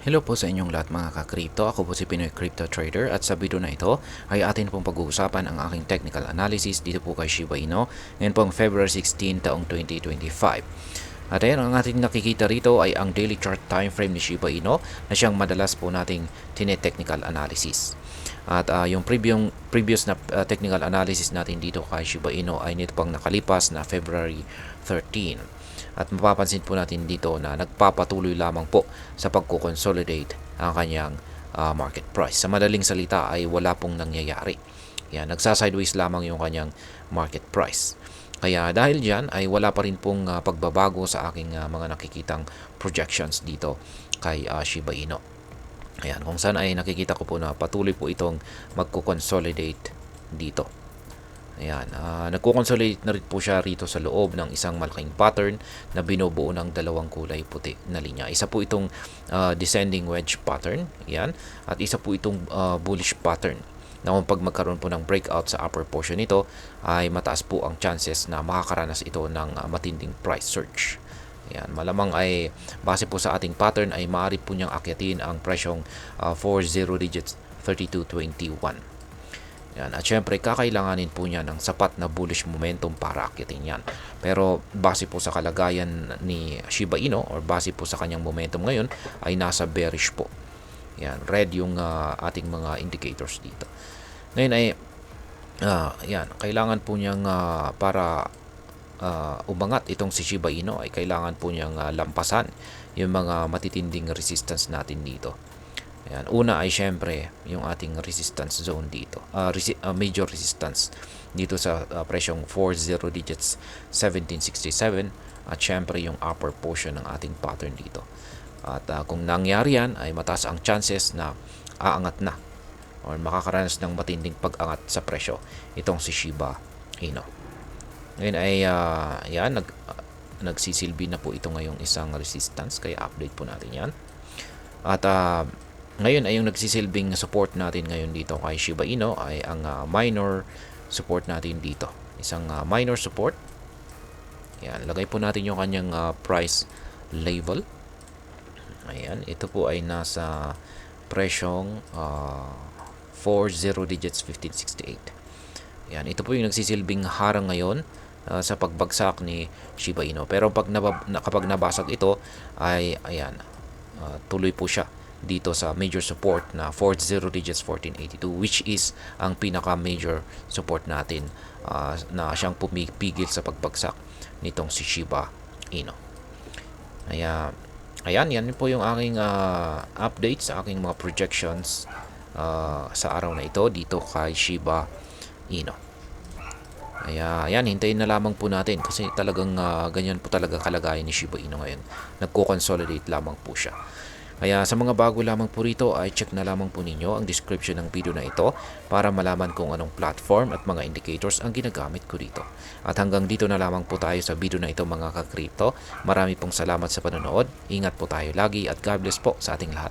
Hello po sa inyong lahat mga ka-crypto. Ako po si Pinoy Crypto Trader at sa video na ito ay atin pong pag-uusapan ang aking technical analysis dito po kay Shiba Inu ngayon pong February 16 taong 2025. At ayan, ang ating nakikita rito ay ang daily chart time frame ni Shiba Inu na siyang madalas po nating tine-technical analysis. At yung previous na technical analysis natin dito kay Shiba Inu ay nito pang nakalipas na February 13. At mapapansin po natin dito na nagpapatuloy lamang po sa pagko-consolidate ang kanyang market price. Sa madaling salita ay wala pong nangyayari. Yan, nagsa-sideways lamang yung kanyang market price. Kaya dahil dyan ay wala pa rin pong pagbabago sa aking mga nakikitang projections dito kay Shiba Inu. Ayan, kung saan ay nakikita ko po na patuloy po itong magko-consolidate dito. Ayan, nagko-consolidate na rin po siya rito sa loob ng isang malaking pattern na binubuo ng dalawang kulay puti na linya. Isa po itong descending wedge pattern, ayan, at isa po itong bullish pattern na kung pag magkaroon po ng breakout sa upper portion nito ay mataas po ang chances na makakaranas ito ng matinding price surge. Ayan, malamang ay base po sa ating pattern ay maaari po niyang akyatin ang presyong 40 digits 3221. Yan. At syempre, kakailanganin po niya ng sapat na bullish momentum para akitin yan. Pero base po sa kalagayan ni Shiba Inu or base po sa kanyang momentum ngayon ay nasa bearish po. Yan, red yung ating mga indicators dito. Ngayon ay yan, kailangan po niyang para umangat itong si Shiba Inu ay kailangan po niyang lampasan yung mga matitinding resistance natin dito. Ayan. Una ay syempre yung ating resistance zone dito. Major resistance dito sa presyong 40 digits 1767 at syempre yung upper portion ng ating pattern dito. At kung nangyari yan ay mataas ang chances na aangat na or makakaranas ng matinding pag-angat sa presyo itong si Shiba Inu. Ngayon ay yan, nagsisilbi na po ito ngayong isang resistance kaya update po natin yan. At ngayon ay yung nagsisilbing support natin ngayon dito kay Shiba Inu ay ang minor support natin dito. Isang minor support. Yan, lagay po natin yung kanyang price level. Ayan, ito po ay nasa presyong 40 digits 1568. Yan, ito po yung nagsisilbing harang ngayon sa pagbagsak ni Shiba Inu. Pero kapag nabasag ito ay ayan, tuloy po siya dito sa major support na 40 digits 1482 which is ang pinaka major support natin na siyang pumipigil sa pagbagsak nitong si Shiba Inu. Ayan, yan po yung aking update sa aking mga projections sa araw na ito dito kay Shiba Inu. Ayan, hintayin na lamang po natin kasi talagang ganyan po talaga kalagayan ni Shiba Inu ngayon. Nagko-consolidate lamang po siya. Kaya sa mga bago lamang po rito ay check na lamang po ninyo ang description ng video na ito para malaman kung anong platform at mga indicators ang ginagamit ko dito. At hanggang dito na lamang po tayo sa video na ito mga ka-crypto. Marami pong salamat sa panonood. Ingat po tayo lagi at God bless po sa ating lahat.